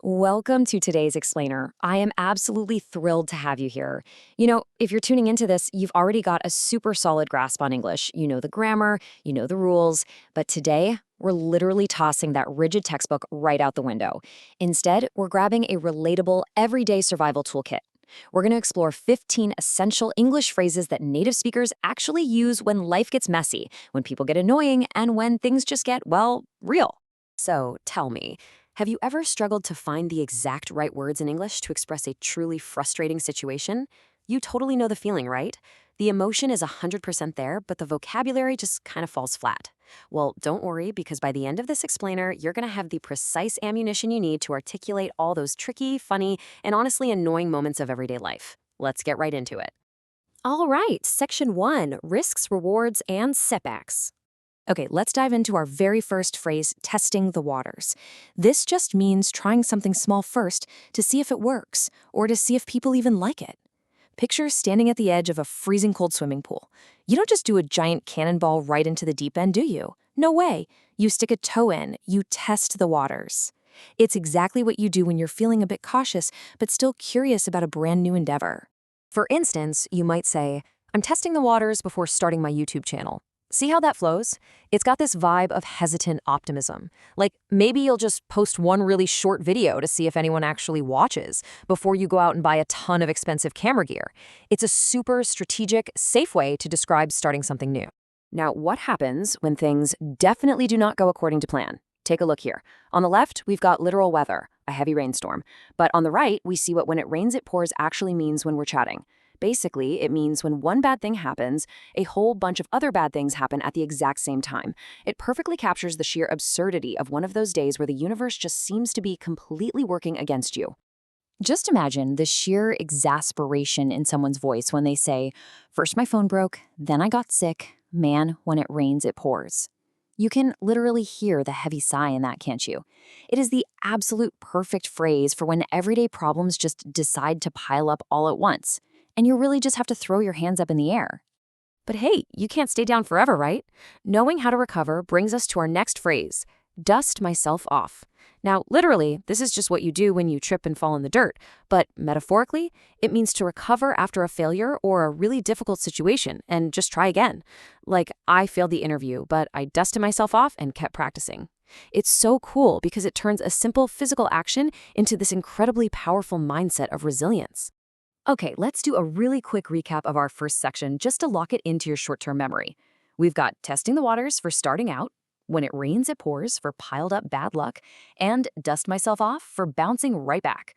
Welcome to today's explainer. I am absolutely thrilled to have you here. If you're tuning into this, you've already got a super solid grasp on English. You know the grammar, you know the rules, but today we're literally tossing that rigid textbook right out the window. Instead, we're grabbing a relatable, everyday survival toolkit. We're going to explore 15 essential English phrases that native speakers actually use when life gets messy, when people get annoying, and when things just get, well, real. So tell me, have you ever struggled to find the exact right words in English to express a truly frustrating situation? You totally know the feeling, right? The emotion is 100% there, but the vocabulary just kind of falls flat. Well, don't worry, because by the end of this explainer, you're going to have the precise ammunition you need to articulate all those tricky, funny, and honestly annoying moments of everyday life. Let's get right into it. All right, Section 1, Risks, Rewards, and Setbacks. Okay, let's dive into our very first phrase, testing the waters. This just means trying something small first to see if it works, or to see if people even like it. Picture standing at the edge of a freezing cold swimming pool. You don't just do a giant cannonball right into the deep end, do you? No way. You stick a toe in, you test the waters. It's exactly what you do when you're feeling a bit cautious, but still curious about a brand new endeavor. For instance, you might say, I'm testing the waters before starting my YouTube channel. See how that flows? It's got this vibe of hesitant optimism. Like maybe you'll just post one really short video to see if anyone actually watches before you go out and buy a ton of expensive camera gear. It's a super strategic, safe way to describe starting something new. Now, what happens when things definitely do not go according to plan? Take a look here. On the left, we've got literal weather, a heavy rainstorm. But on the right, we see what when it rains, it pours actually means when we're chatting. Basically, it means when one bad thing happens, a whole bunch of other bad things happen at the exact same time. It perfectly captures the sheer absurdity of one of those days where the universe just seems to be completely working against you. Just imagine the sheer exasperation in someone's voice when they say, first my phone broke, then I got sick, man, when it rains, it pours. You can literally hear the heavy sigh in that, can't you? It is the absolute perfect phrase for when everyday problems just decide to pile up all at once, and you really just have to throw your hands up in the air. But hey, you can't stay down forever, right? Knowing how to recover brings us to our next phrase, dust myself off. Now, literally, this is just what you do when you trip and fall in the dirt, but metaphorically, it means to recover after a failure or a really difficult situation and just try again. Like, I failed the interview, but I dusted myself off and kept practicing. It's so cool because it turns a simple physical action into this incredibly powerful mindset of resilience. Okay, let's do a really quick recap of our first section just to lock it into your short-term memory. We've got testing the waters for starting out, when it rains it pours for piled up bad luck, and dust myself off for bouncing right back.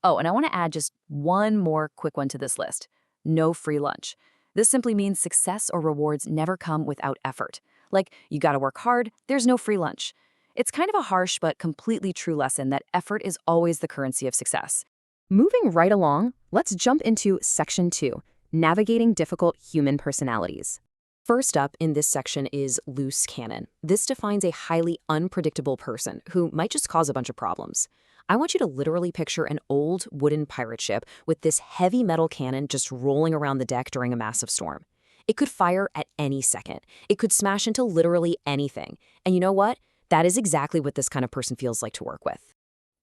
Oh, and I want to add just one more quick one to this list. No free lunch. This simply means success or rewards never come without effort. Like, you gotta work hard, there's no free lunch. It's kind of a harsh but completely true lesson that effort is always the currency of success. Moving right along, let's jump into Section 2, Navigating Difficult Human Personalities. First up in this section is loose cannon. This defines a highly unpredictable person who might just cause a bunch of problems. I want you to literally picture an old wooden pirate ship with this heavy metal cannon just rolling around the deck during a massive storm. It could fire at any second. It could smash into literally anything. And you know what? That is exactly what this kind of person feels like to work with.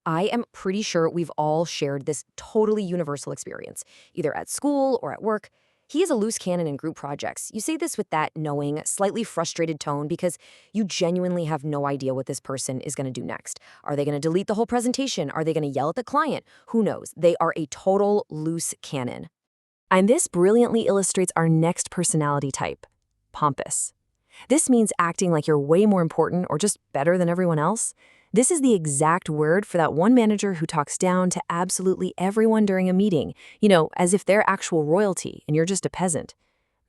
I am pretty sure we've all shared this totally universal experience, either at school or at work. He is a loose cannon in group projects. You say this with that knowing, slightly frustrated tone because you genuinely have no idea what this person is going to do next. Are they going to delete the whole presentation? Are they going to yell at the client? Who knows? They are a total loose cannon. And this brilliantly illustrates our next personality type, pompous. This means acting like you're way more important or just better than everyone else. This is the exact word for that one manager who talks down to absolutely everyone during a meeting, as if they're actual royalty and you're just a peasant.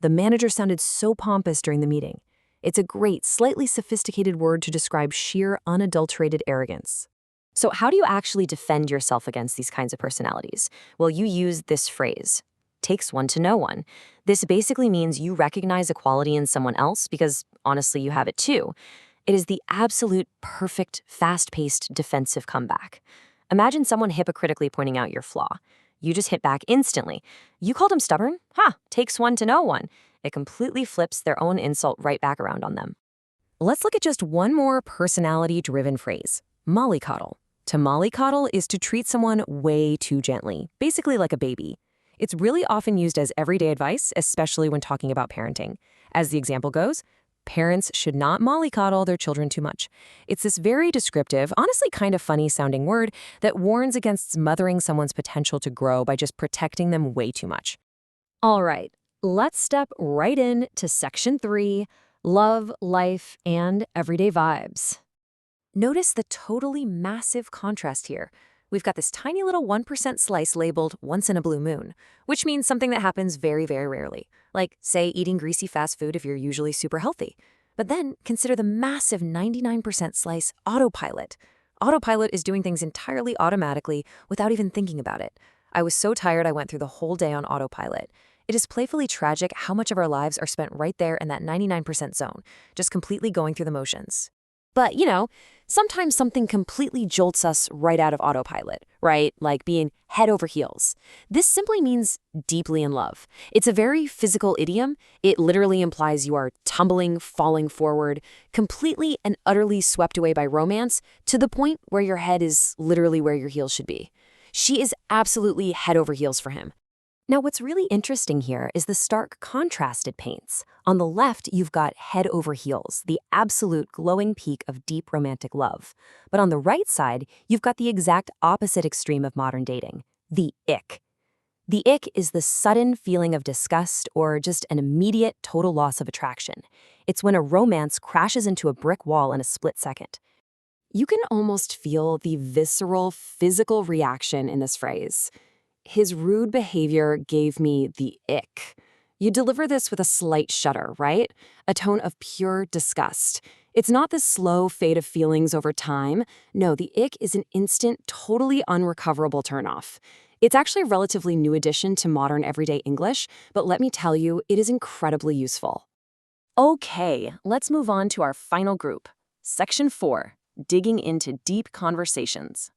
The manager sounded so pompous during the meeting. It's a great, slightly sophisticated word to describe sheer, unadulterated arrogance. So how do you actually defend yourself against these kinds of personalities? Well, you use this phrase, takes one to know one. This basically means you recognize a quality in someone else because, honestly, you have it too. It is the absolute perfect, fast-paced defensive comeback. Imagine someone hypocritically pointing out your flaw. You just hit back instantly. You called him stubborn? Ha, takes one to know one. It completely flips their own insult right back around on them. Let's look at just one more personality-driven phrase, mollycoddle. To mollycoddle is to treat someone way too gently, basically like a baby. It's really often used as everyday advice, especially when talking about parenting. As the example goes, parents should not mollycoddle their children too much. It's this very descriptive, honestly kind of funny sounding word that warns against smothering someone's potential to grow by just protecting them way too much. All right, let's step right in to section 3, love, life, and everyday vibes. Notice the totally massive contrast here. We've got this tiny little 1% slice labeled once in a blue moon, which means something that happens very, very rarely, like, say, eating greasy fast food if you're usually super healthy. But then consider the massive 99% slice autopilot. Autopilot is doing things entirely automatically without even thinking about it. I was so tired I went through the whole day on autopilot. It is playfully tragic how much of our lives are spent right there in that 99% zone, just completely going through the motions. But, sometimes something completely jolts us right out of autopilot, right? Like being head over heels. This simply means deeply in love. It's a very physical idiom. It literally implies you are tumbling, falling forward, completely and utterly swept away by romance to the point where your head is literally where your heels should be. She is absolutely head over heels for him. Now, what's really interesting here is the stark contrast it paints. On the left, you've got head over heels, the absolute glowing peak of deep romantic love. But on the right side, you've got the exact opposite extreme of modern dating, the ick. The ick is the sudden feeling of disgust or just an immediate total loss of attraction. It's when a romance crashes into a brick wall in a split second. You can almost feel the visceral, physical reaction in this phrase. His rude behavior gave me the ick. You deliver this with a slight shudder, right? A tone of pure disgust. It's not this slow fade of feelings over time. No, the ick is an instant, totally unrecoverable turnoff. It's actually a relatively new addition to modern everyday English, but let me tell you, it is incredibly useful. Okay, let's move on to our final group. Section 4, digging into deep conversations.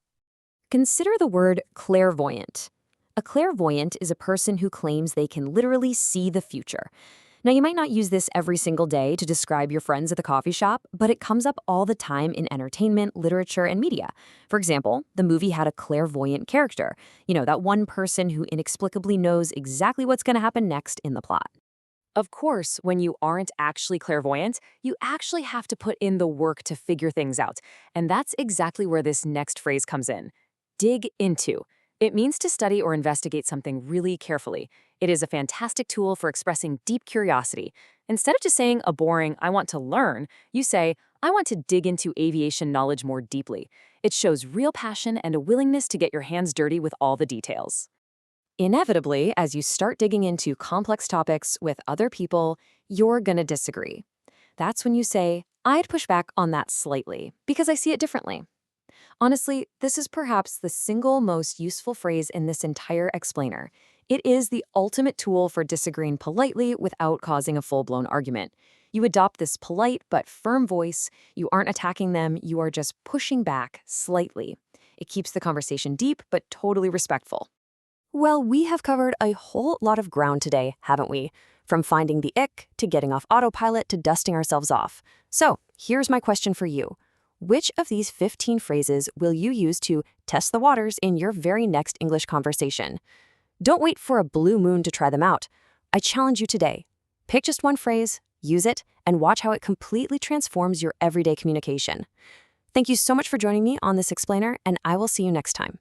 Consider the word clairvoyant. A clairvoyant is a person who claims they can literally see the future. Now, you might not use this every single day to describe your friends at the coffee shop, but it comes up all the time in entertainment, literature, and media. For example, the movie had a clairvoyant character, that one person who inexplicably knows exactly what's going to happen next in the plot. Of course, when you aren't actually clairvoyant, you actually have to put in the work to figure things out. And that's exactly where this next phrase comes in. Dig into. It means to study or investigate something really carefully. It is a fantastic tool for expressing deep curiosity. Instead of just saying a boring, I want to learn, you say, I want to dig into aviation knowledge more deeply. It shows real passion and a willingness to get your hands dirty with all the details. Inevitably, as you start digging into complex topics with other people, you're going to disagree. That's when you say, I'd push back on that slightly, because I see it differently. Honestly, this is perhaps the single most useful phrase in this entire explainer. It is the ultimate tool for disagreeing politely without causing a full-blown argument. You adopt this polite but firm voice, you aren't attacking them, you are just pushing back slightly. It keeps the conversation deep but totally respectful. Well, we have covered a whole lot of ground today, haven't we? From finding the ick, to getting off autopilot, to dusting ourselves off. So, here's my question for you. Which of these 15 phrases will you use to test the waters in your very next English conversation? Don't wait for a blue moon to try them out. I challenge you today. Pick just one phrase, use it, and watch how it completely transforms your everyday communication. Thank you so much for joining me on this explainer, and I will see you next time.